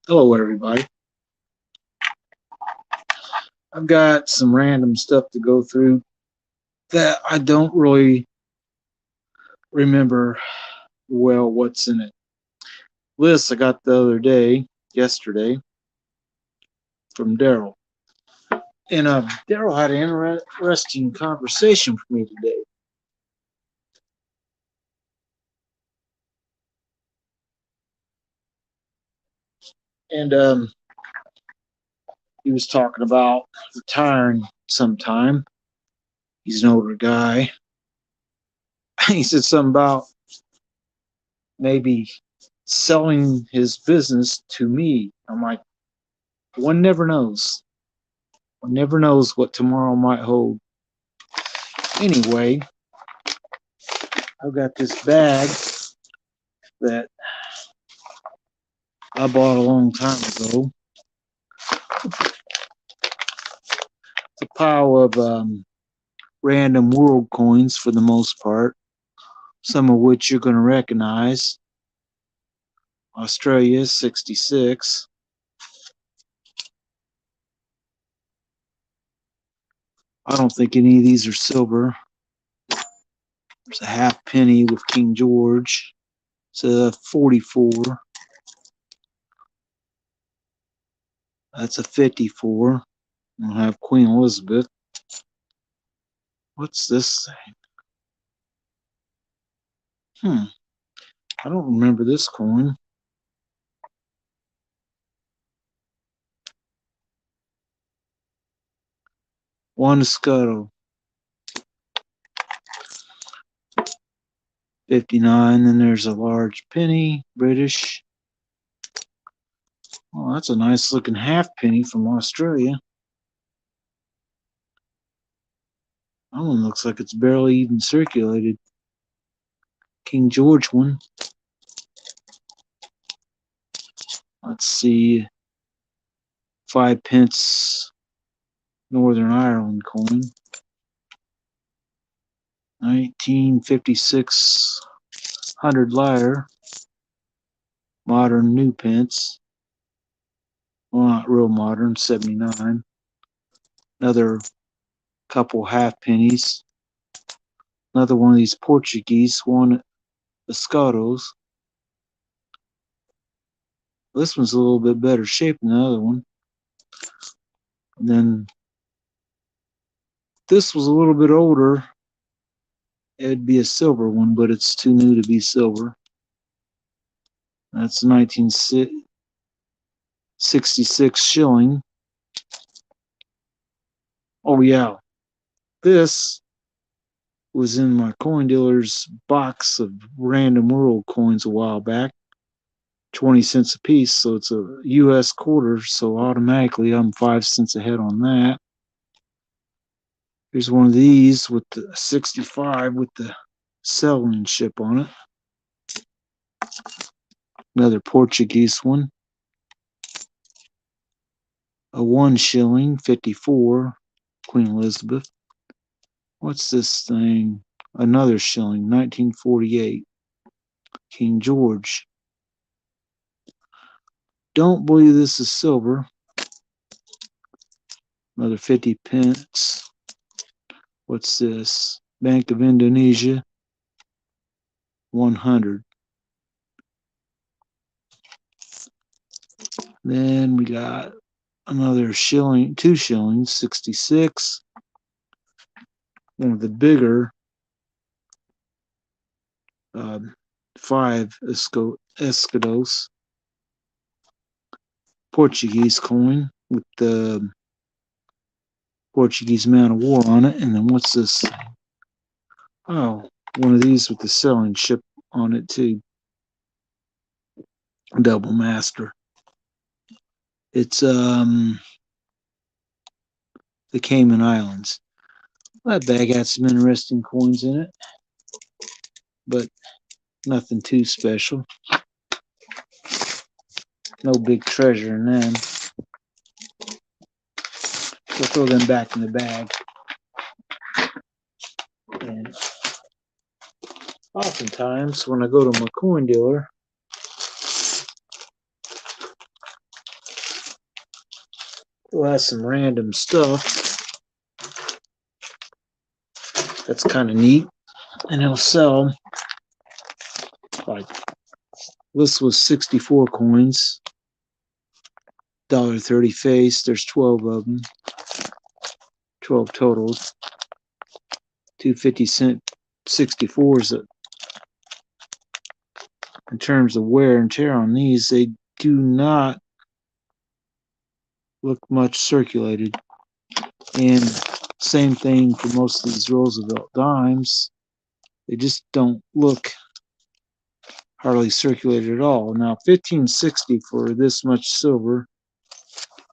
Hello, everybody. I've got some random stuff to go through that I don't really remember well what's in it. List I got the other day, yesterday, from Daryl. And Daryl had an interesting conversation for me today. And he was talking about retiring sometime. He's an older guy. He said something about maybe selling his business to me. I'm like, one never knows. One never knows what tomorrow might hold. Anyway, I've got this bag that I bought a long time ago. It's a pile of random world coins for the most part, some of which you're going to recognize. Australia 66. I don't think any of these are silver. There's a half penny with King George. It's a 44. That's a 54. I'll have Queen Elizabeth. What's this thing? I don't remember this coin. One Scuttle. 59. Then there's a large penny, British. Oh, that's a nice looking half penny from Australia. That one looks like it's barely even circulated. King George one. Let's see. 5 pence Northern Ireland coin. 1956 100 lyre. Modern new pence. Well, not real modern, 79. Another couple half pennies. Another one of these Portuguese, one Escados. This one's a little bit better shape than the other one. And then this was a little bit older. It'd be a silver one, but it's too new to be silver. That's 1966 shilling. Oh, yeah. This was in my coin dealer's box of random world coins a while back. 20 cents a piece, so it's a US quarter, so automatically I'm 5 cents ahead on that. Here's one of these with the 65 with the selling ship on it. Another Portuguese one. A 1 shilling, 54, Queen Elizabeth. What's this thing? Another shilling, 1948, King George. Don't believe this is silver. Another 50 pence. What's this? Bank of Indonesia, 100. Then we got another shilling, 2 shillings, 66. One of the bigger 5 escudos. Portuguese coin with the Portuguese man of war on it. And then what's this? Oh, one of these with the selling ship on it too. Double master. It's the Cayman Islands. That bag had some interesting coins in it, but nothing too special. No big treasure in them. We'll throw them back in the bag. And oftentimes when I go to my coin dealer, We'll have some random stuff that's kind of neat, and it'll sell. Like this was 64 coins, $1.30 face. There's 12 of them, 12 totals. 250-cent 64s. In terms of wear and tear on these, they do not look much circulated. And same thing for most of these Roosevelt dimes. They just don't look hardly circulated at all. Now, 1560 for this much silver,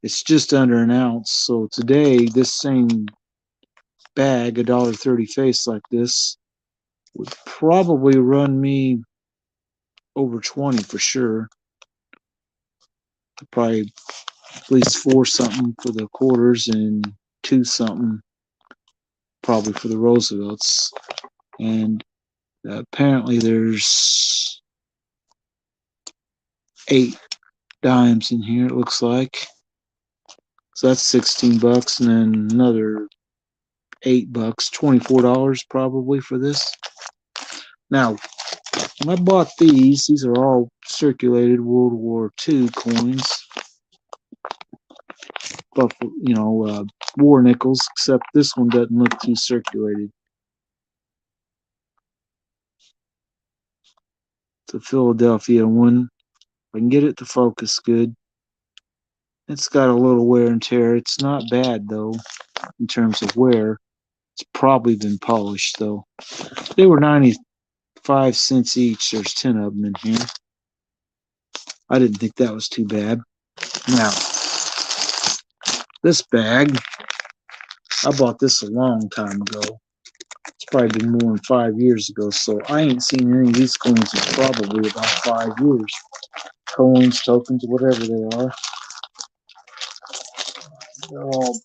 it's just under an ounce. So today, this same bag, $1.30 face like this, would probably run me over 20 for sure. Probably at least 4 something for the quarters and 2 something probably for the Roosevelts. And apparently there's 8 dimes in here, it looks like. So that's 16 bucks, and then another $8, $24 probably for this. Now, when I bought these are all circulated World War II coins. Buffalo, war nickels, except this one doesn't look too circulated. It's a Philadelphia one. If I can get it to focus good. It's got a little wear and tear. It's not bad, though, in terms of wear. It's probably been polished, though. They were 95 cents each. There's 10 of them in here. I didn't think that was too bad. Now, this bag, I bought this a long time ago. It's probably been more than 5 years ago, so I ain't seen any of these coins in probably about 5 years. Coins, tokens, whatever they are. They're all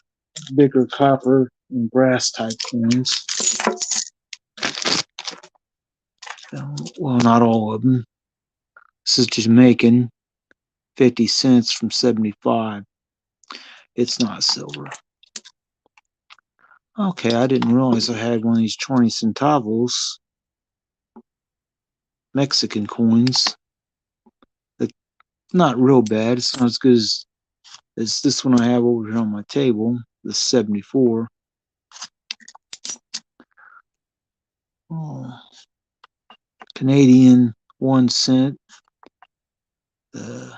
bigger copper and brass type coins. Well, not all of them. This is Jamaican, 50 cents from 75. It's not silver. Okay, I didn't realize I had one of these 20 centavos Mexican coins. It's not real bad. It's not as good as this one I have over here on my table, the 74. Oh, Canadian 1 cent. The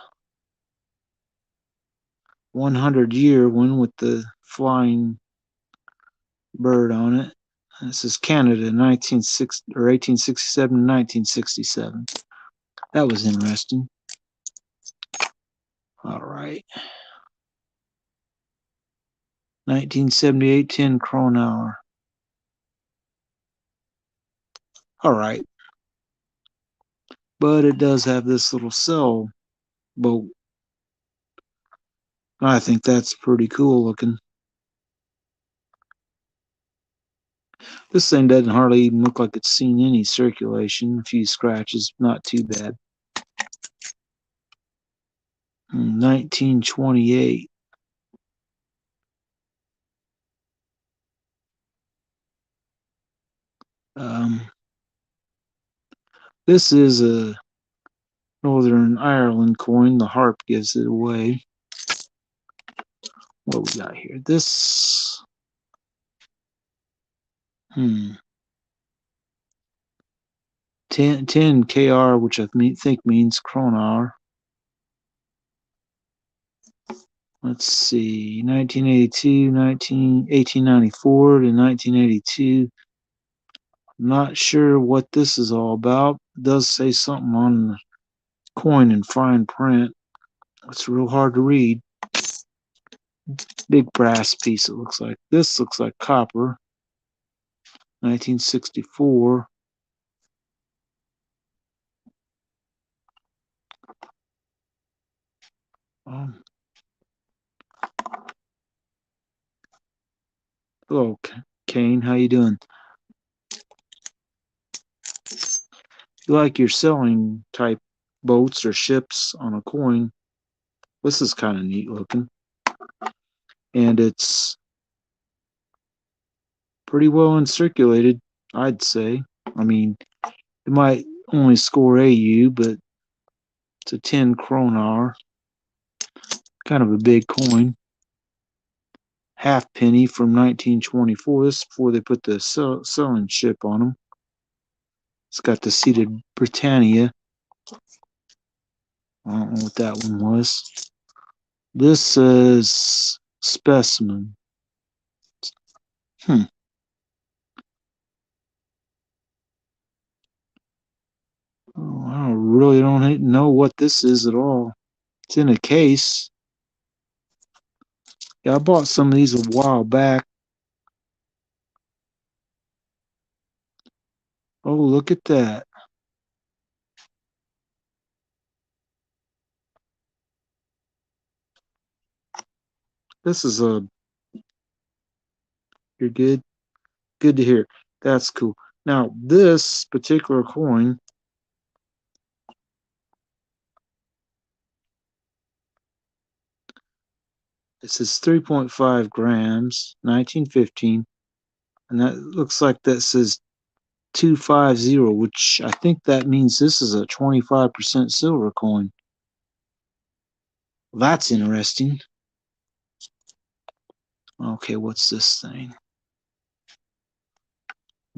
100-year one with the flying bird on it. This is Canada, 1867 to 1967. That was interesting. All right. 1978, 10 Kronauer. All right. But it does have this little sail boat. I think that's pretty cool looking. This thing doesn't hardly even look like it's seen any circulation. A few scratches, not too bad. 1928. This is a Northern Ireland coin. The harp gives it away. What we got here? This. 10 KR, which I think means Kronauer. Let's see, 1894 to 1982. Not sure what this is all about. It does say something on the coin in fine print. It's real hard to read. Big brass piece, it looks like. This looks like copper. 1964. Hello, Kane. How you doing? You like your selling type boats or ships on a coin? This is kind of neat looking. and it's pretty well uncirculated, I'd say. I mean, it might only score AU, but it's a 10 kroner, kind of a big coin. Halfpenny from 1924. This is before they put the selling ship on them. It's got the seated Britannia. I don't know what that one was. This is specimen. Oh, I really don't know what this is at all. It's in a case. Yeah, I bought some of these a while back. Oh, look at that. This is a. You're good? Good to hear. That's cool. Now, this particular coin, it says 3.5 grams, 1915, and that looks like that says 250, which I think that means this is a 25% silver coin. Well, that's interesting. Okay, what's this thing?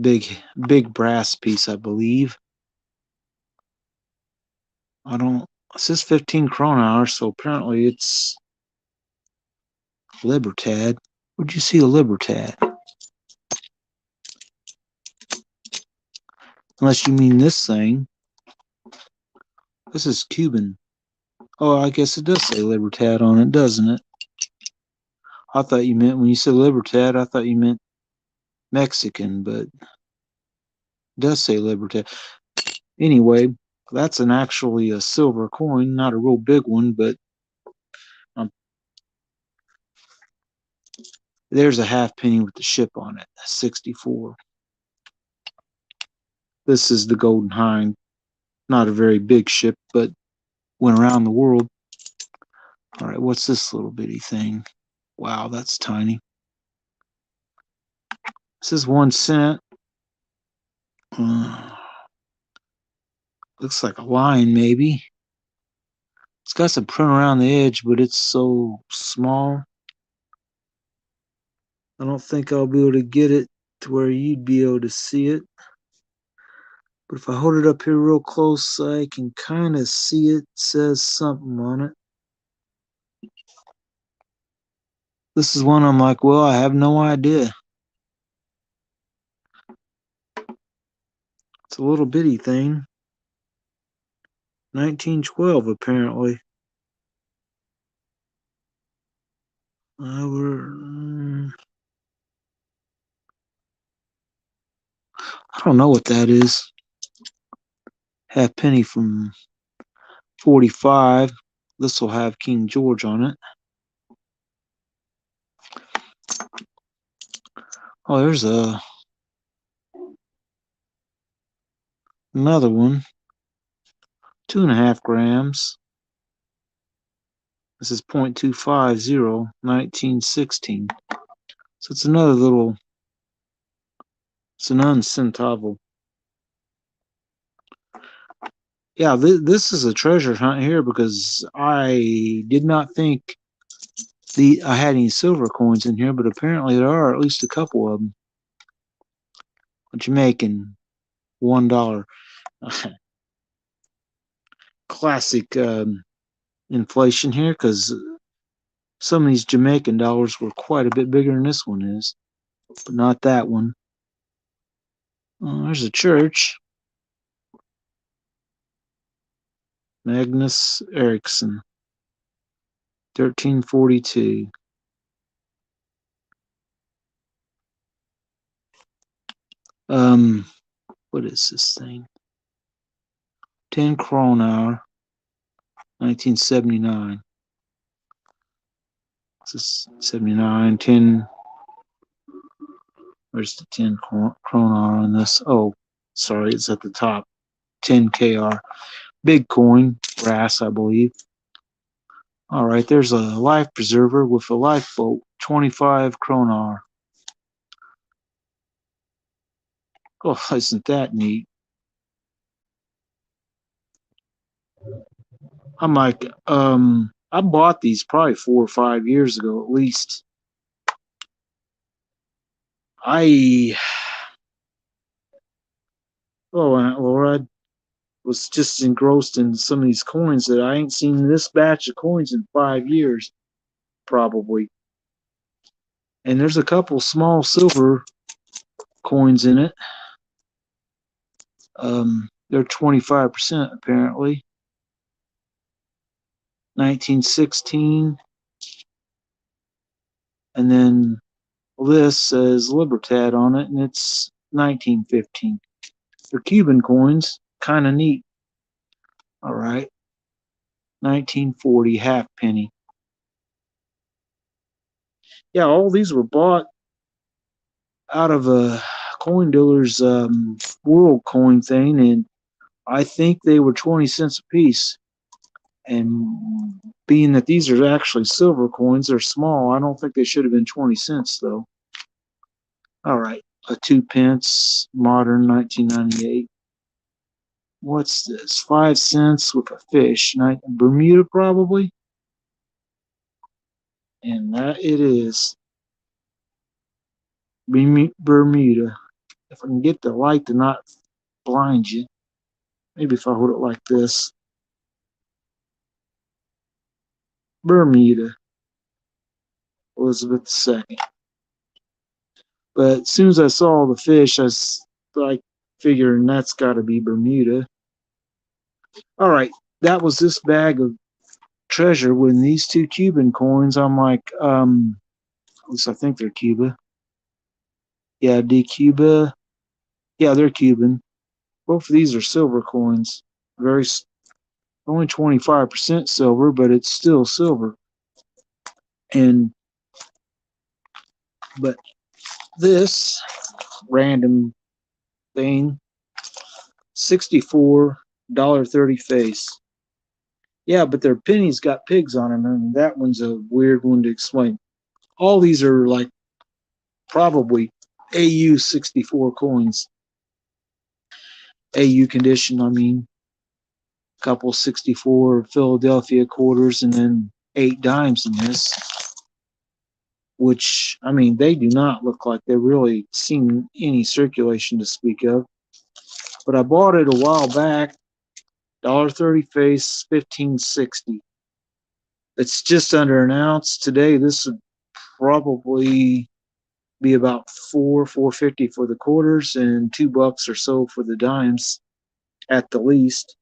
Big brass piece, I believe. I don't. It says 15 kroner, so apparently it's Libertad. Where'd you see a Libertad? Unless you mean this thing. This is Cuban. Oh, I guess it does say Libertad on it, doesn't it? I thought you meant, when you said Libertad, I thought you meant Mexican, but it does say Libertad. Anyway, that's actually a silver coin, not a real big one, but um, there's a halfpenny with the ship on it, 64. This is the Golden Hind. Not a very big ship, but went around the world. All right, what's this little bitty thing? Wow, that's tiny. This is 1 cent. Looks like a lion, maybe. It's got some print around the edge, but it's so small. I don't think I'll be able to get it to where you'd be able to see it. But if I hold it up here real close, I can kind of see it. It says something on it. This is one I'm like, well, I have no idea. It's a little bitty thing. 1912, apparently. I don't know what that is. Halfpenny from 45. This will have King George on it. Oh, there's another one. 2.5 grams. This is 0.250, 1916. So it's another little, it's an uncentavo. Yeah, this is a treasure hunt here because I did not think I had any silver coins in here, but apparently there are at least a couple of them. Jamaican $1. Classic inflation here, because some of these Jamaican dollars were quite a bit bigger than this one is, but not that one. There's a church. Magnus Eriksson, 1342. What is this thing? 10 kroner, 1979. This is 79, 10. Where's the 10 kroner on this? Oh, sorry, it's at the top. 10 KR. Big coin, brass, I believe. All right, there's a life preserver with a lifeboat. 25 kroner. Oh, isn't that neat? I'm like, I bought these probably 4 or 5 years ago at least. I, I was just engrossed in some of these coins that I ain't seen this batch of coins in 5 years, probably. And there's a couple small silver coins in it. They're 25% apparently. 1916. And then this says Libertad on it, and it's 1915. They're Cuban coins. Kind of neat. All right. 1940 halfpenny. Yeah, all these were bought out of a coin dealer's world coin thing, and I think they were 20 cents a piece. And being that these are actually silver coins, they're small. I don't think they should have been 20 cents though. All right, a 2 pence, modern 1998. What's this? 5 cents with a fish. Bermuda probably. And that it is. Bermuda. If I can get the light to not blind you. Maybe if I hold it like this. Bermuda. Elizabeth II. But as soon as I saw the fish, I was like figuring that's got to be Bermuda. All right, that was this bag of treasure. When these two Cuban coins, I'm like, at least I think they're Cuba. Yeah, D Cuba. Yeah, they're Cuban. Both of these are silver coins. Very only 25% silver, but it's still silver. And but this random thing, $64.30 face. Yeah, but their pennies got pigs on them, and that one's a weird one to explain. All these are like probably AU 64 coins. AU condition, I mean, couple 64 Philadelphia quarters and then 8 dimes in this, which, I mean, they do not look like they've really seen any circulation to speak of. But I bought it a while back, $1.30 face, $15.60. It's just under an ounce. Today, this would probably be about $4.50 for the quarters and $2 or so for the dimes at the least.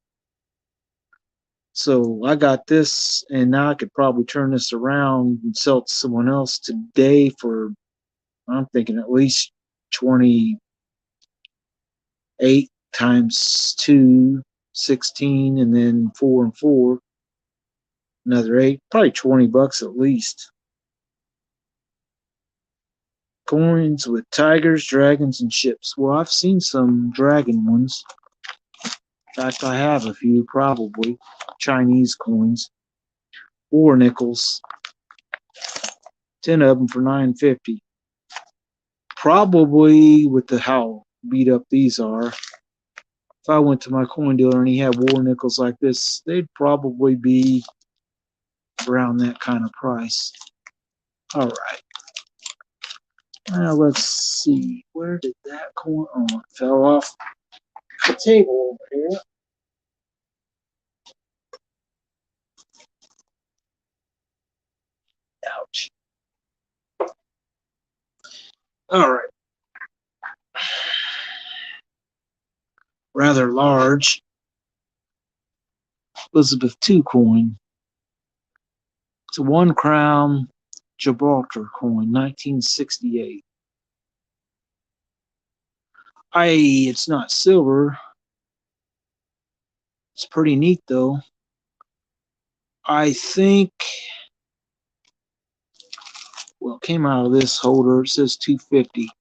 So I got this, and now I could probably turn this around and sell it to someone else today for, I'm thinking at least 28 times 2, 16, and then 4 and 4, another 8, probably $20 at least. Coins with tigers, dragons, and ships. Well, I've seen some dragon ones. In fact, I have a few, probably. Chinese coins. 4 nickels. 10 of them for $9.50. Probably with how beat up these are. If I went to my coin dealer and he had war nickels like this, they'd probably be around that kind of price. All right. Now let's see. Where did that coin? Oh, it fell off the table over here. Ouch. All right. Rather large Elizabeth II coin. It's a 1 crown Gibraltar coin, 1968. It's not silver. It's pretty neat though. I think, well, it came out of this holder. It says $2.50. It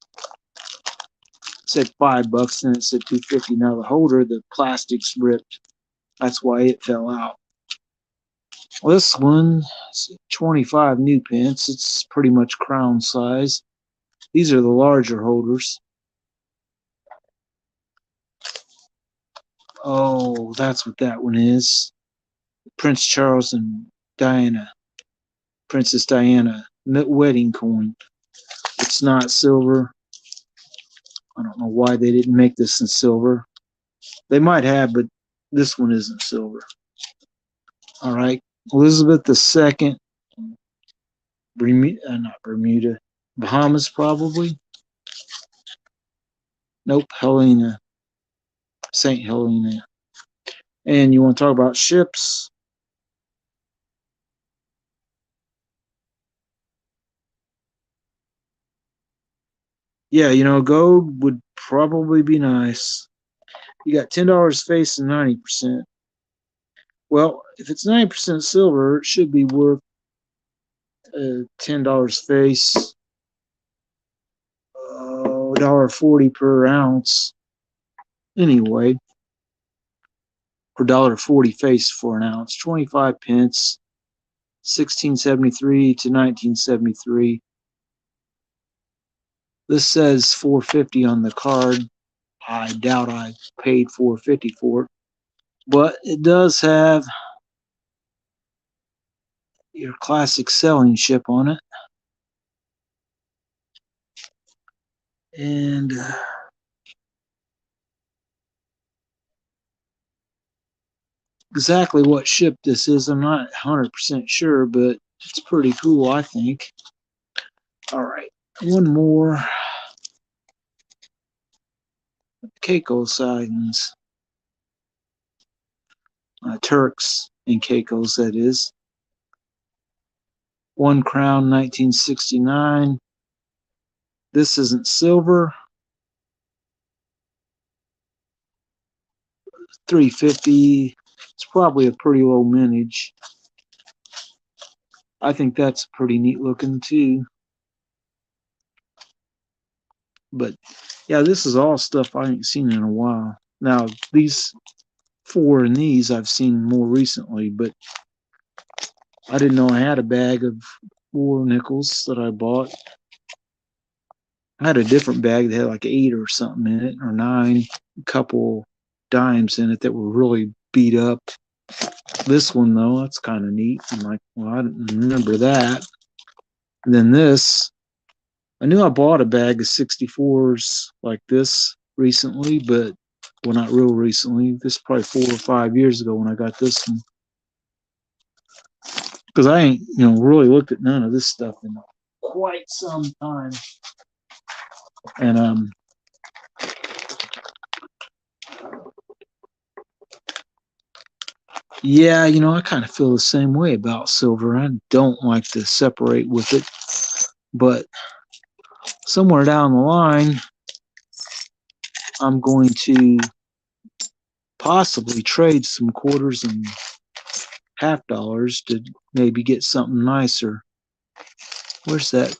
said $5, and it said $2.50. Now the holder, the plastic's ripped. That's why it fell out. This one is 25 new pence. It's pretty much crown size. These are the larger holders. Oh, that's what that one is. Prince Charles and Diana. Princess Diana wedding coin. It's not silver. I don't know why they didn't make this in silver. They might have, but this one isn't silver. All right. Elizabeth II, not Bermuda, Bahamas probably. Nope, Helena, St. Helena. And you want to talk about ships? Yeah, gold would probably be nice. You got $10 face and 90%. Well, if it's 90% silver, it should be worth $10 face, $1.40 per ounce. Anyway, for $1.40 face for an ounce, 25 pence, 1673 to 1973. This says 450 on the card. I doubt I paid 450 for it, but it does have your classic selling ship on it. And exactly what ship this is, I'm not 100% sure, but it's pretty cool, I think. All right, one more. Keiko sightings. Turks and Caicos, that is. One crown, 1969. This isn't silver. 350. It's probably a pretty low mintage. I think that's pretty neat looking too. But yeah, this is all stuff I ain't seen in a while. Now, these four and these I've seen more recently, but I didn't know I had a bag of 4 nickels that I bought. I had a different bag that had like 8 or something in it, or 9, a couple dimes in it that were really beat up. This one, though, that's kind of neat. I'm like, well, I didn't remember that. And then this, I knew I bought a bag of 64s like this recently, but well, not real recently. This is probably 4 or 5 years ago when I got this one. Because I ain't, really looked at none of this stuff in quite some time. And yeah, I kind of feel the same way about silver. I don't like to separate with it, but somewhere down the line, I'm going to possibly trade some quarters and half dollars to maybe get something nicer. Where's that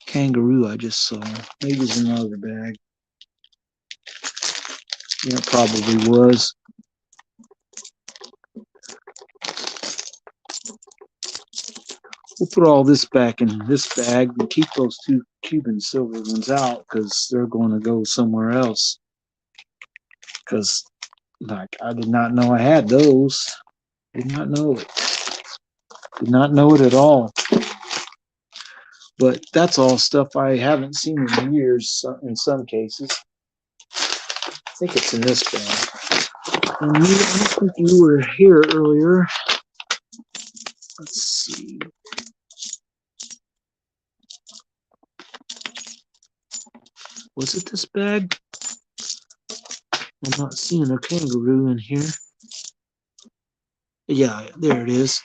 kangaroo I just saw? Maybe it's another bag. Yeah, it probably was. We'll put all this back in this bag and keep those 2 Cuban silver ones out because they're going to go somewhere else. Because, like, I did not know I had those. Did not know it. Did not know it at all. But that's all stuff I haven't seen in years in some cases. I think it's in this bag. And I don't think you were here earlier. Let's see. Was it this bag? I'm not seeing a kangaroo in here. Yeah, there it is.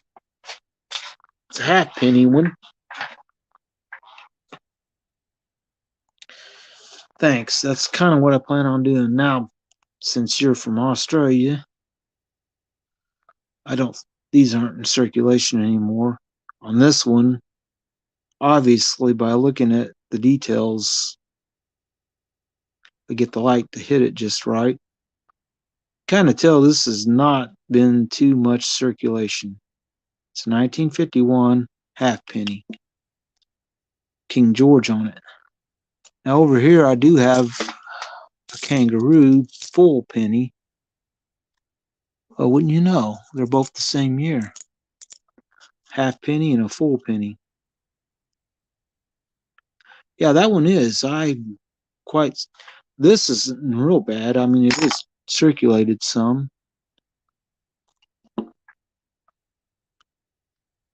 It's a halfpenny one. Thanks. That's kind of what I plan on doing now. Since you're from Australia, these aren't in circulation anymore. On this one, obviously, by looking at the details, I get the light to hit it just right. Kind of tell this is not been too much circulation. It's 1951 halfpenny, King George on it. Now over here I do have a kangaroo full penny. Oh, wouldn't you know? They're both the same year. Half penny and a full penny. Yeah, that one is. Quite. This isn't real bad. I mean, it is circulated some.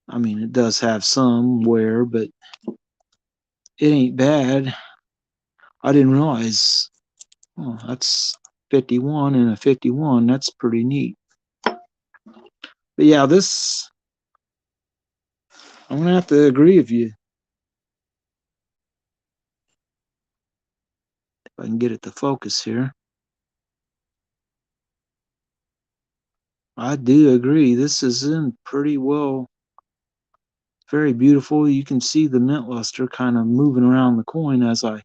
I mean, it does have some wear, but it ain't bad. I didn't realize. Oh, that's 51 and a 51. That's pretty neat. But yeah, this. I'm gonna have to agree with you. If I can get it to focus here. I do agree. This is in pretty well. Very beautiful. You can see the mint luster kind of moving around the coin as I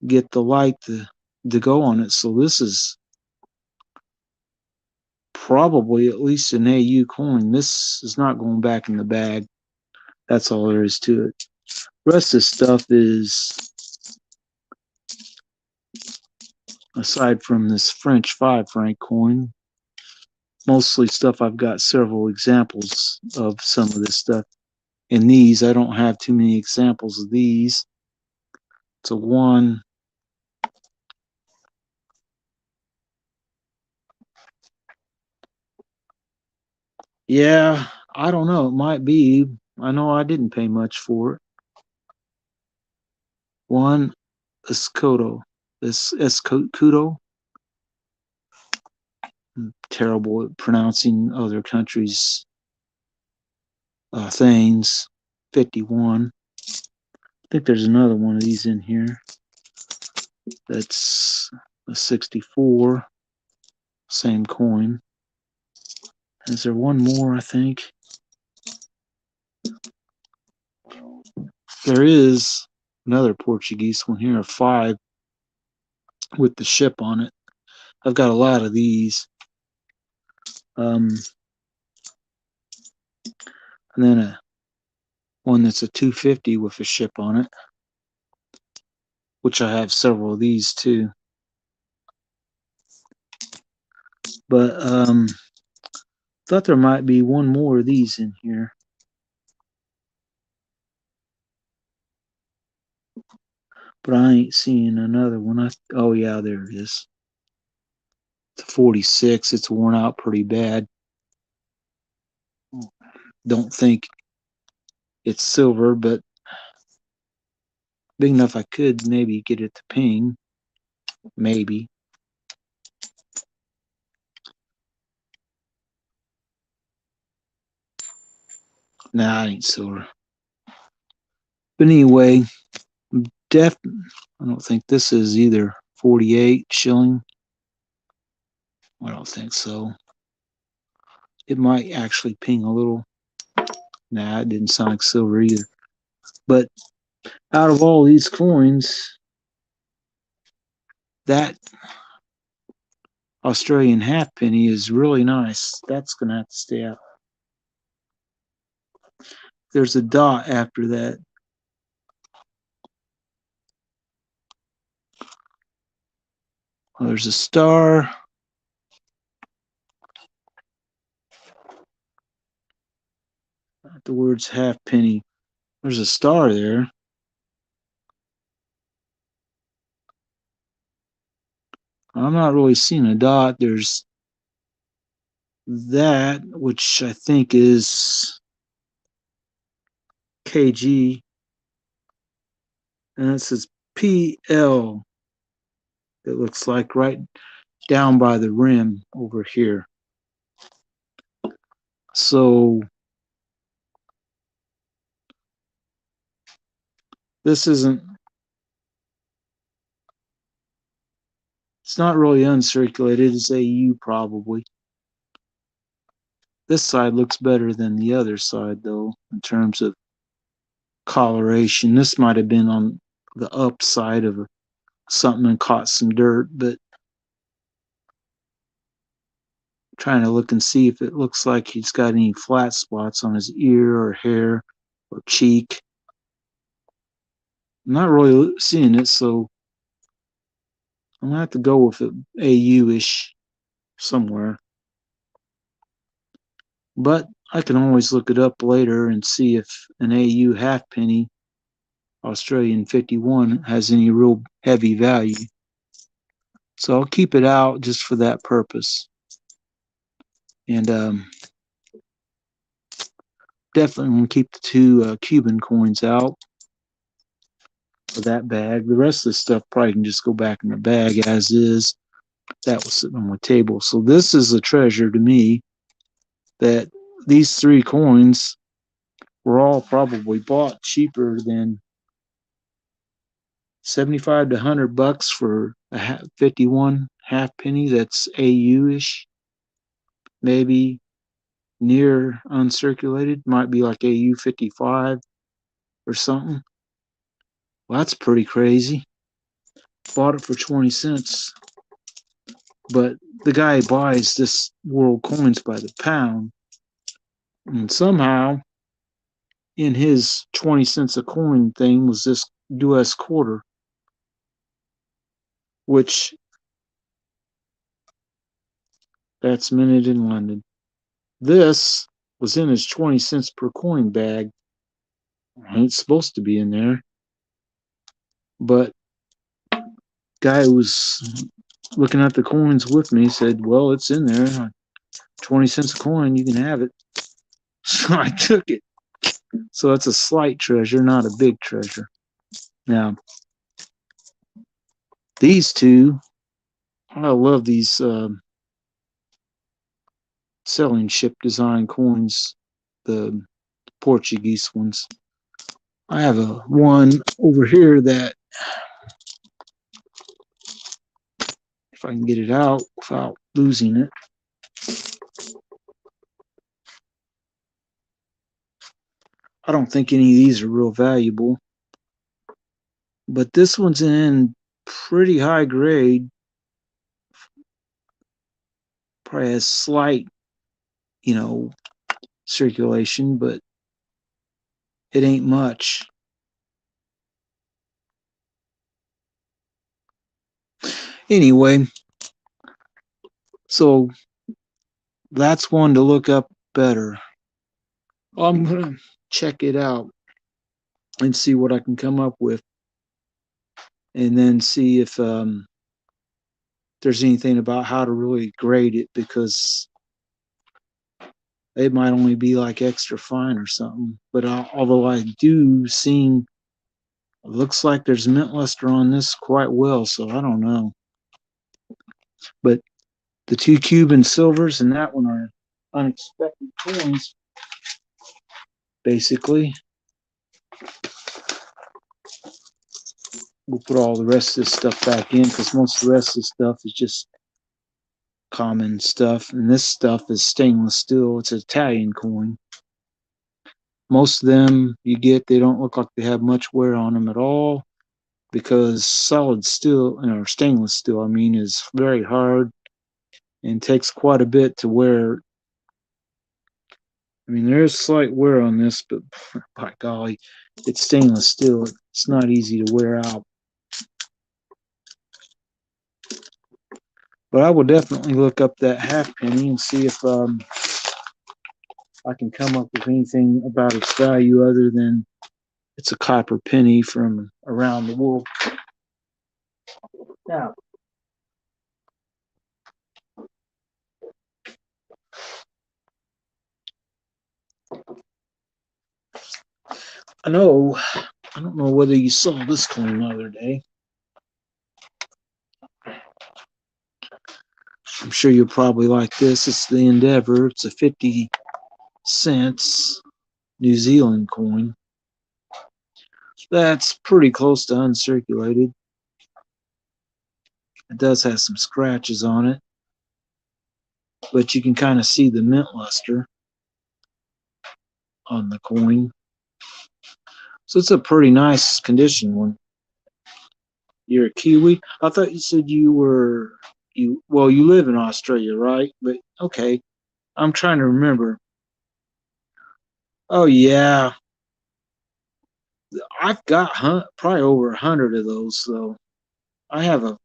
get the light to go on it. So this is probably at least an AU coin. This is not going back in the bag. That's all there is to it. The rest of this stuff is, aside from this French 5 franc coin, mostly stuff I've got several examples of some of this stuff. In these, I don't have too many examples of these. It's a 1. Yeah, I don't know. It might be. I know I didn't pay much for it. 1 Escudo. This Escudo. I'm terrible at pronouncing other countries' things. 51. I think there's another one of these in here. That's a 64. Same coin. Is there one more, I think? There is another Portuguese one here, a 5 with the ship on it. I've got a lot of these. And then one that's a 250 with a ship on it, which I have several of these too. But thought there might be one more of these in here. But I ain't seeing another one. Oh yeah, there it is. It's a 46. It's worn out pretty bad. Don't think it's silver, but big enough I could maybe get it to ping. Maybe. Nah, it ain't silver. But anyway, I don't think this is either 48 shilling. I don't think so. It might actually ping a little. Nah, it didn't sound like silver either. But out of all these coins, that Australian halfpenny is really nice. That's going to have to stay out. There's a dot after that. Well, there's a star. The words halfpenny. There's a star there. I'm not really seeing a dot. There's that, which I think is KG. And it says PL. It looks like right down by the rim over here. So this isn't, it's not really uncirculated. It's AU probably. This side looks better than the other side though, in terms of coloration. This might have been on the upside of something and caught some dirt, but Trying to look and see if it looks like he's got any flat spots on his ear or hair or cheek. I'm not really seeing it, so I'm gonna have to go with it AU-ish somewhere. But I can always look it up later and see if an AU halfpenny Australian 51 has any real heavy value. So I'll keep it out just for that purpose. And definitely going to keep the two Cuban coins out of that bag. The rest of the stuff probably can just go back in the bag as is. That was sitting on my table. So this is a treasure to me, that these three coins were all probably bought cheaper than 75 to 100 bucks for a 51 halfpenny that's AU-ish. Maybe near uncirculated, might be like AU 55 or something. Well, that's pretty crazy. Bought it for 20 cents. But the guy buys this world coins by the pound. And somehow, in his 20 cents a coin thing was this US quarter, which that's minted in London. This was in his 20 cents per coin bag. It's supposed to be in there. But guy who was looking at the coins with me said, well, it's in there. 20 cents a coin, you can have it. So I took it. So it's a slight treasure, not a big treasure. Now, these two, I love these sailing ship design coins, the Portuguese ones. I have a one over here that, if I can get it out without losing it. I don't think any of these are real valuable. But this one's in pretty high grade. Probably has slight, circulation, but it ain't much. Anyway, so that's one to look up better. I'm going to check it out and see what I can come up with, and then see if there's anything about how to really grade it, because it might only be like extra fine or something. But although I do seem, it looks like there's mint luster on this quite well, so I don't know. But the two Cuban silvers and that one are unexpected coins, basically. We'll put all the rest of this stuff back in, because most of the rest of the stuff is just common stuff, and this stuff is stainless steel. It's an Italian coin. Most of them you get, they don't look like they have much wear on them at all, because solid steel, or stainless steel, is very hard and takes quite a bit to wear. There is slight wear on this, but by golly, it's stainless steel. It's not easy to wear out. But I will definitely look up that halfpenny and see if I can come up with anything about its value other than it's a copper penny from around the world. Now, I don't know whether you saw this coin the other day. I'm sure you'll probably like this. It's the Endeavour. It's a 50 cents New Zealand coin. That's pretty close to uncirculated. It does have some scratches on it, but you can kind of see the mint luster on the coin. So it's a pretty nice condition one. You're a Kiwi? I thought you said you were you live in Australia, right? But okay, I'm trying to remember. Oh yeah, I've got probably over 100 of those. So I have a.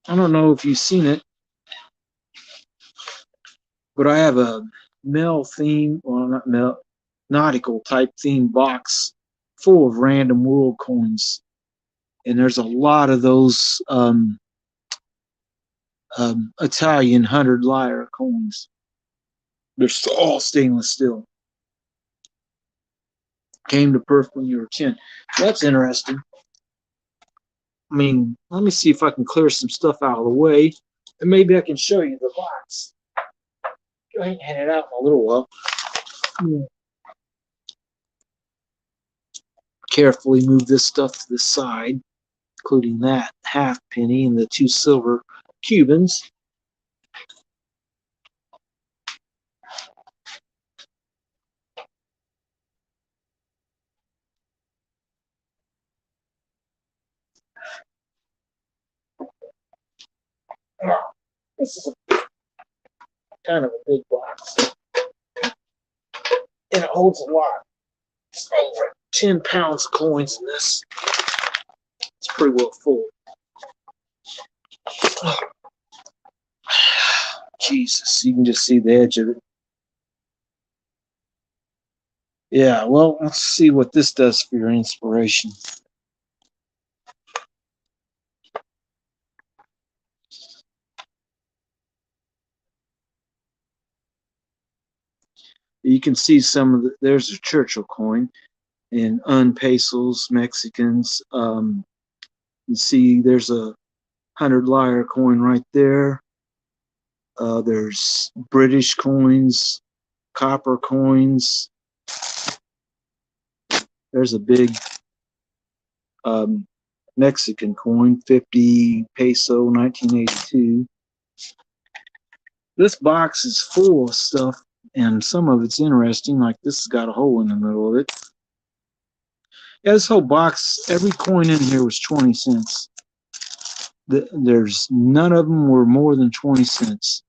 I don't know if you've seen it, but I have a Mel theme, well not Mel, nautical type theme box full of random world coins, and there's a lot of those Italian 100 lire coins. They're all stainless steel. Came to Perth when you were 10. That's interesting. I mean, let me see if I can clear some stuff out of the way, and maybe I can show you the box. Go ahead and hand it out in a little while. Carefully move this stuff to the side, including that half penny and the 2 silver Cubans. This is kind of a big box, and it holds a lot. It's over 10 pounds of coins in this. It's pretty well full. Jesus, you can just see the edge of it. Yeah, well, let's see what this does for your inspiration. You can see some of the, there's a Churchill coin in pesos, Mexicans. You see there's a 100 lire coin right there. There's British coins, copper coins. There's a big Mexican coin, 50 peso, 1982. This box is full of stuff, and some of it's interesting, like this has got a hole in the middle of it. Yeah, this whole box, every coin in here was 20 cents. There's none of them were more than 20 cents.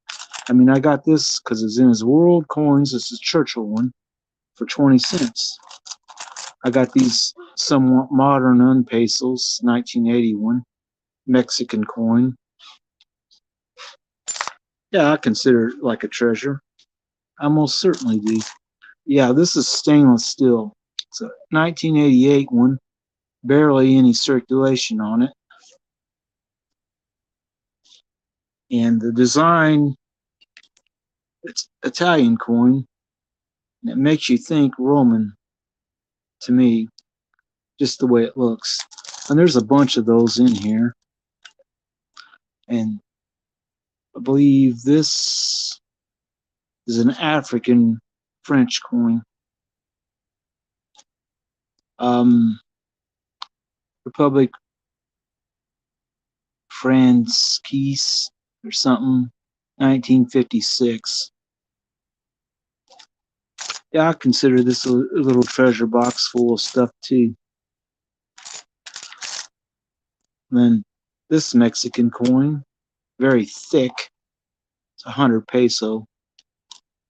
I mean, I got this because it's in his World Coins. This is Churchill one for 20 cents. I got these somewhat modern pesos, 1981 Mexican coin. Yeah, I consider it like a treasure. I most certainly do. Yeah, this is stainless steel. It's a 1988 one, barely any circulation on it. And the design, it's Italian coin, and it makes you think Roman to me, just the way it looks. And there's a bunch of those in here. And I believe this is an African French coin. Republic Francaise or something, 1956. Yeah, I consider this a little treasure box full of stuff too. And then this Mexican coin, very thick. It's 100 peso.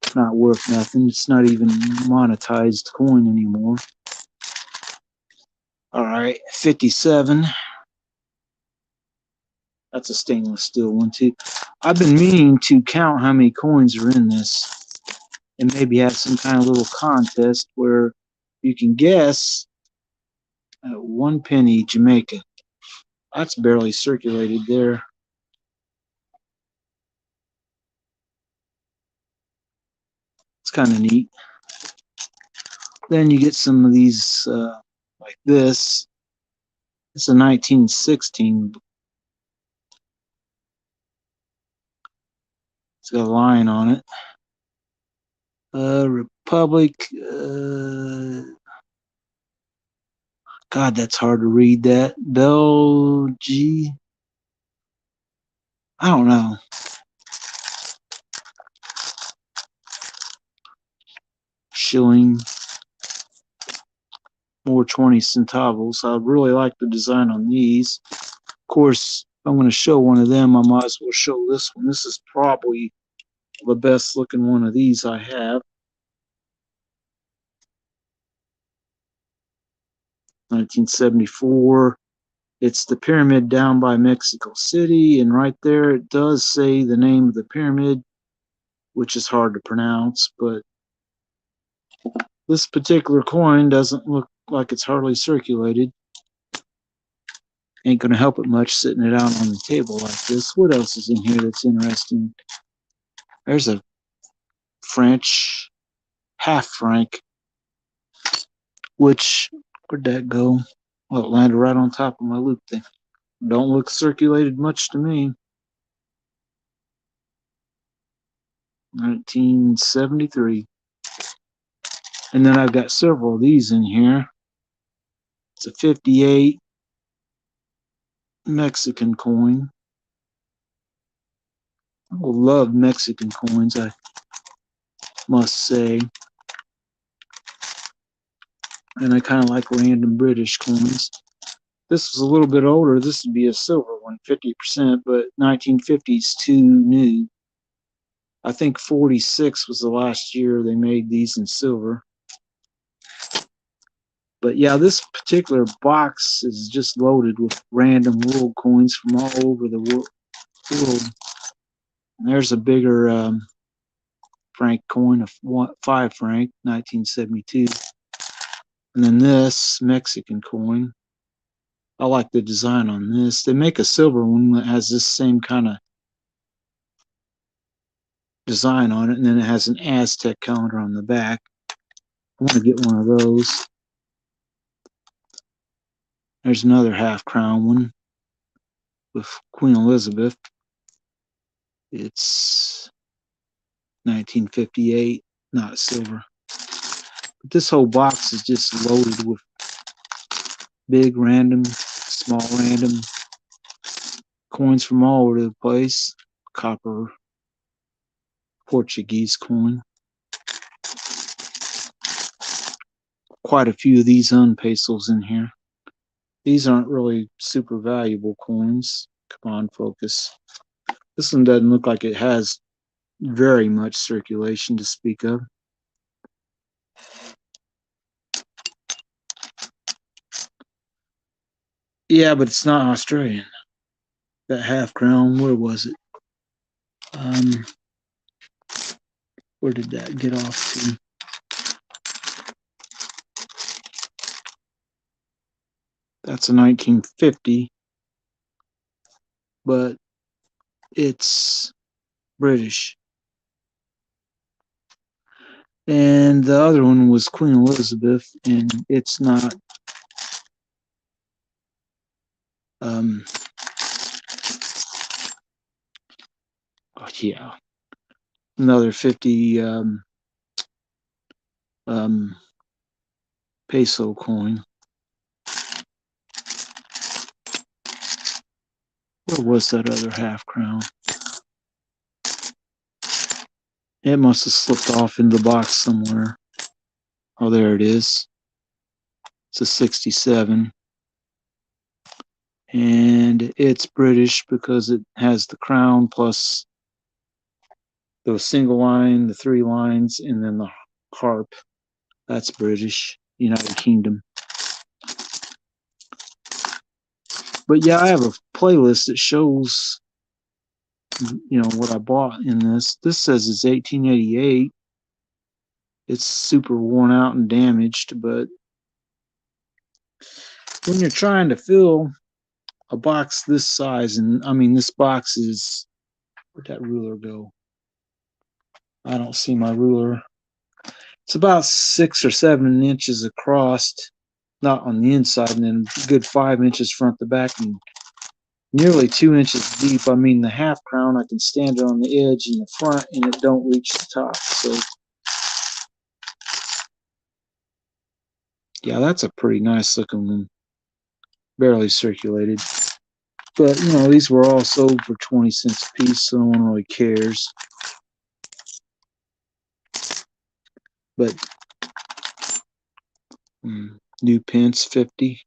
It's not worth nothing. It's not even monetized coin anymore. All right, 57. That's a stainless steel one too. I've been meaning to count how many coins are in this and maybe have some kind of little contest where you can guess 1 penny Jamaica. That's barely circulated there. It's kind of neat. Then you get some of these like this. It's a 1916. It's got a line on it. Republic. God, that's hard to read that. Belgi. I don't know. Shilling. More 20 centavos. I really like the design on these. Of course, I'm going to show one of them, I might as well show this one. This is probably the best looking one of these I have. 1974. It's the pyramid down by Mexico City, and right there it does say the name of the pyramid, which is hard to pronounce, but this particular coin doesn't look like it's hardly circulated. Ain't going to help it much sitting it out on the table like this. What else is in here that's interesting? There's a French half franc, which, where'd that go? Well, it landed right on top of my loop thing. Don't look circulated much to me. 1973. And then I've got several of these in here. It's a 58 Mexican coin. I love Mexican coins, I must say. And I kind of like random British coins. This was a little bit older. This would be a silver one, 50%, but 1950s too new. I think 46 was the last year they made these in silver. But yeah, this particular box is just loaded with random world coins from all over the world. And there's a bigger franc coin, of 5 franc, 1972. And then this Mexican coin. I like the design on this. They make a silver one that has this same kind of design on it, and then it has an Aztec calendar on the back. I want to get one of those. There's another half crown one with Queen Elizabeth. It's 1958, not silver. But this whole box is just loaded with big random, small random coins from all over the place. Copper Portuguese coin. Quite a few of these pesos in here. These aren't really super valuable coins. Come on, focus. This one doesn't look like it has very much circulation to speak of. Yeah, but it's not Australian. That half crown, where was it? Where did that get off to? That's a 1950, but it's British. And the other one was Queen Elizabeth, and it's not. Oh yeah, another 50 peso coin. Where was that other half crown? It must have slipped off into the box somewhere. Oh, there it is. It's a 67. And it's British because it has the crown plus the single line, the 3 lines, and then the harp. That's British, United Kingdom. But yeah, I have a playlist that shows, what I bought in this. This says it's 1888. It's super worn out and damaged, but when you're trying to fill a box this size, and I mean, this box is, where'd that ruler go? I don't see my ruler. It's about 6 or 7 inches across, not on the inside, and then a good 5 inches front to back, and nearly 2 inches deep. I mean, the half crown, I can stand it on the edge in the front, and it don't reach the top. So, yeah, that's a pretty nice looking one. Barely circulated. But, these were all sold for 20 cents a piece, so no one really cares. But, new pence, 50.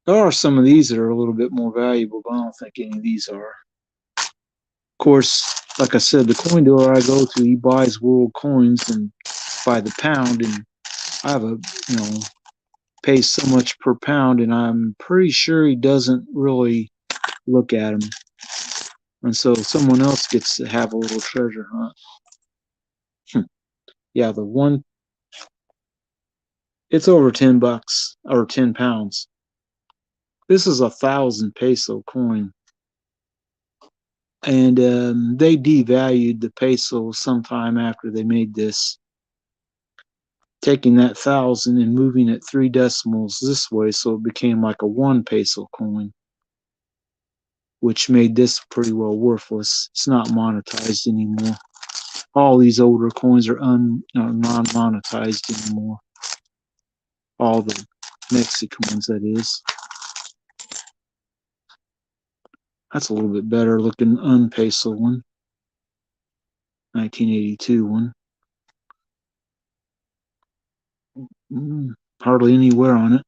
There are some of these that are a little bit more valuable, but I don't think any of these are. Of course, like I said, the coin dealer I go to, he buys world coins and by the pound, and I have a, pays so much per pound, and I'm pretty sure he doesn't really look at them. And so someone else gets to have a little treasure hunt. Yeah, the one, it's over $10 or 10 pounds. This is 1,000 peso coin. And they devalued the peso sometime after they made this, taking that 1,000 and moving it 3 decimals this way, so it became like a 1 peso coin, which made this pretty well worthless. It's not monetized anymore. All these older coins are non-monetized anymore. All the Mexican ones, that is. That's a little bit better looking un-peso one. 1982 one. Hardly any wear on it.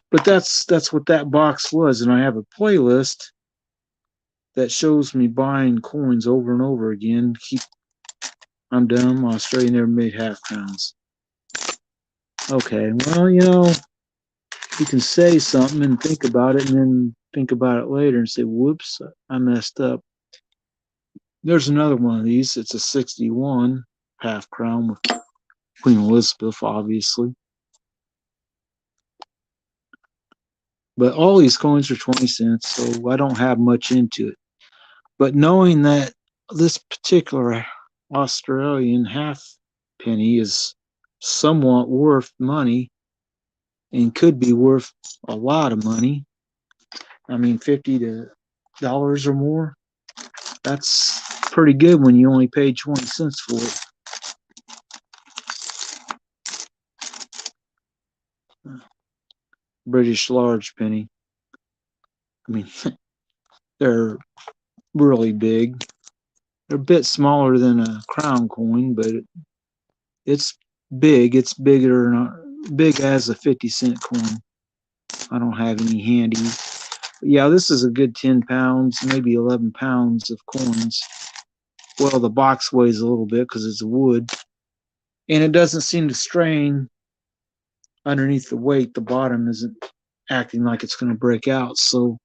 But that's what that box was, and I have a playlist that shows me buying coins over and over again. I'm dumb. Australia never made half crowns. Okay, well, you can say something and think about it, and then think about it later and say, whoops, I messed up. There's another one of these. It's a 61 half crown with Queen Elizabeth, obviously. But all these coins are 20 cents, so I don't have much into it. But knowing that this particular Australian halfpenny is somewhat worth money and could be worth a lot of money, I mean $50 or more, that's pretty good when you only paid 20 cents for it. British large penny. I mean, they're really big. They're a bit smaller than a crown coin, but it's big. It's big as a 50-cent coin. I don't have any handy. But yeah, this is a good 10 pounds, maybe 11 pounds of coins. Well, the box weighs a little bit because it's wood. And it doesn't seem to strain underneath the weight. The bottom isn't acting like it's going to break out. So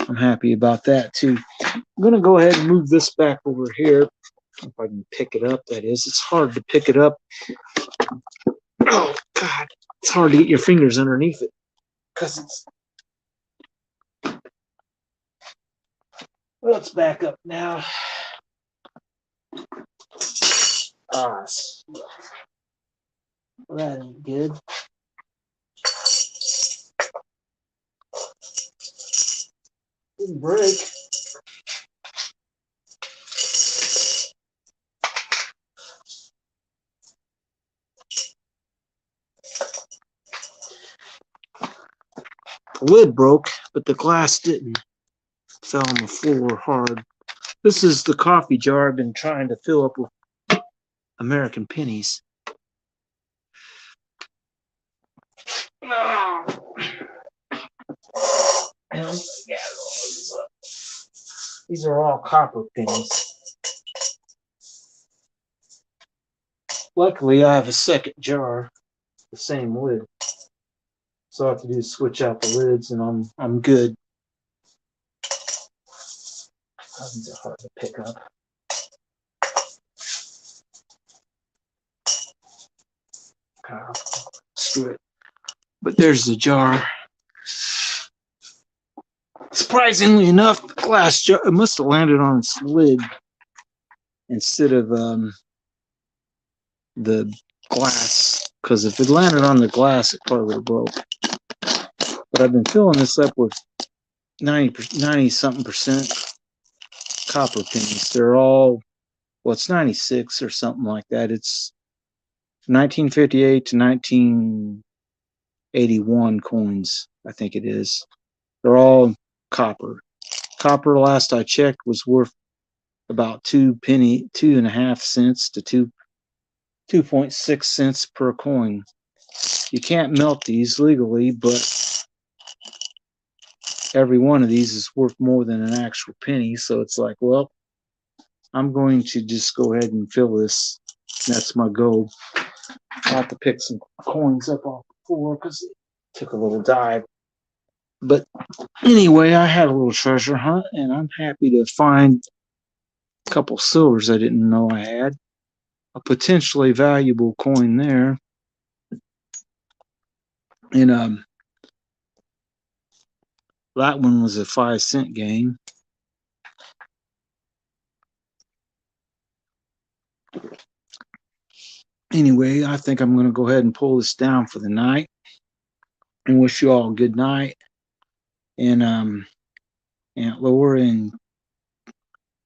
I'm happy about that too. I'm going to go ahead and move this back over here. If I can pick it up, that is. It's hard to pick it up. Oh, God. It's hard to get your fingers underneath it because it's. Well, let's back up now. Well, that ain't good. Didn't break. The lid broke, but the glass didn't. It fell on the floor hard. This is the coffee jar I've been trying to fill up with American pennies. These are all copper pennies. Luckily, I have a second jar, the same lid. So all I have to do is switch out the lids, and I'm good. These are hard to pick up. Screw it. But there's the jar. Surprisingly enough, the glass jar, it must have landed on its lid instead of the glass. Because if it landed on the glass, it probably would have broke. But I've been filling this up with 90-something percent copper pennies. They're all, well, it's 96 or something like that. It's 1958 to 1981 coins, I think it is. They're all copper. Copper, last I checked, was worth about 2.5 cents to 2.6 cents per coin. You can't melt these legally, but every one of these is worth more than an actual penny. So it's like, well, I'm going to just go ahead and fill this. That's my goal. I'll have to pick some coins up off the floor because it took a little dive. But anyway, I had a little treasure hunt, and I'm happy to find a couple silvers I didn't know I had. A potentially valuable coin there. And that one was a 5-cent game. Anyway, I think I'm going to go ahead and pull this down for the night and wish you all a good night. And Aunt Laura and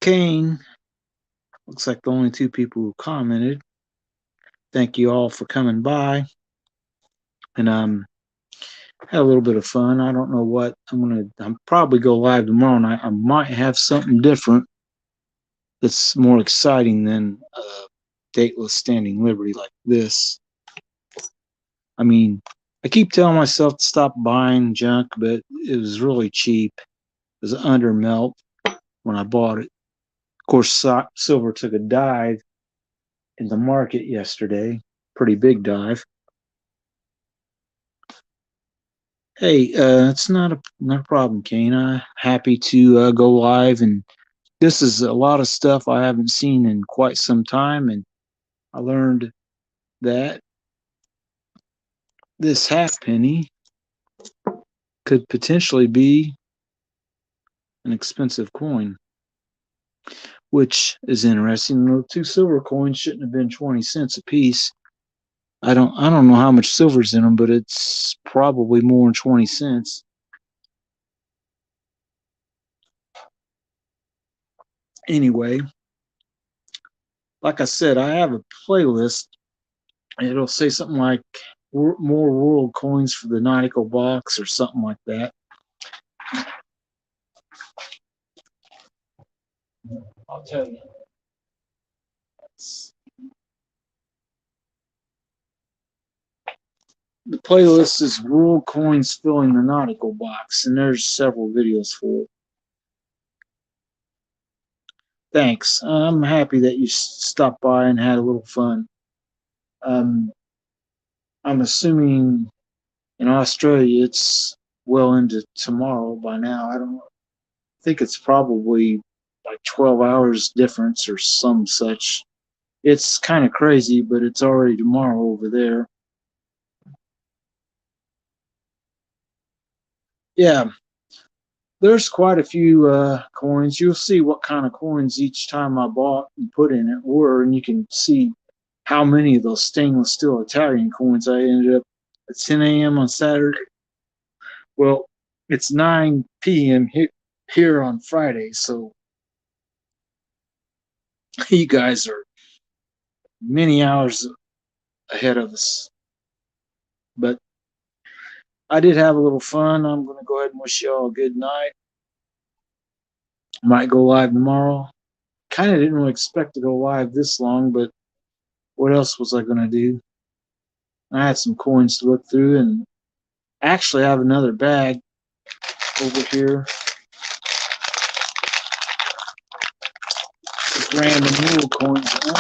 Kane, looks like the only two people who commented. Thank you all for coming by. And had a little bit of fun. I don't know what I'm probably go live tomorrow night. I might have something different that's more exciting than Dateless Standing Liberty like this. I mean, I keep telling myself to stop buying junk, but it was really cheap. It was under melt when I bought it. Of course, silver took a dive in the market yesterday. Pretty big dive. Hey, it's not a problem, Kane. I'm happy to go live, and this is a lot of stuff I haven't seen in quite some time, and I learned that this halfpenny could potentially be an expensive coin, which is interesting. The two silver coins shouldn't have been 20 cents a piece. I don't know how much silver's in them, but it's probably more than 20 cents. Anyway, like I said, I have a playlist. It'll say something like more world coins for the nautical box or something like that. I'll tell you. The playlist is world coins filling the nautical box, and there's several videos for it. Thanks. I'm happy that you stopped by and had a little fun. I'm assuming in Australia it's well into tomorrow by now. I don't think it's probably like 12 hours difference or some such. It's kind of crazy, but it's already tomorrow over there. Yeah, there's quite a few coins. You'll see what kind of coins each time I bought and put in it were, and you can see how many of those stainless steel Italian coins I ended up at 10 a.m. on Saturday. Well, it's 9 p.m. here on Friday, so you guys are many hours ahead of us. But I did have a little fun. I'm going to go ahead and wish you all a good night. Might go live tomorrow. Kind of didn't really expect to go live this long, but what else was I going to do? I had some coins to look through, and actually I have another bag over here. Just random little coins in it.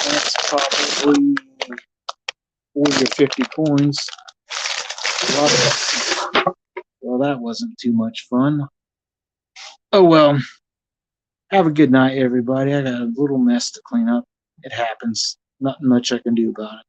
That's probably 40 or 50 coins. Well, that wasn't too much fun. Oh well. Have a good night, everybody. I got a little mess to clean up. It happens. Nothing much I can do about it.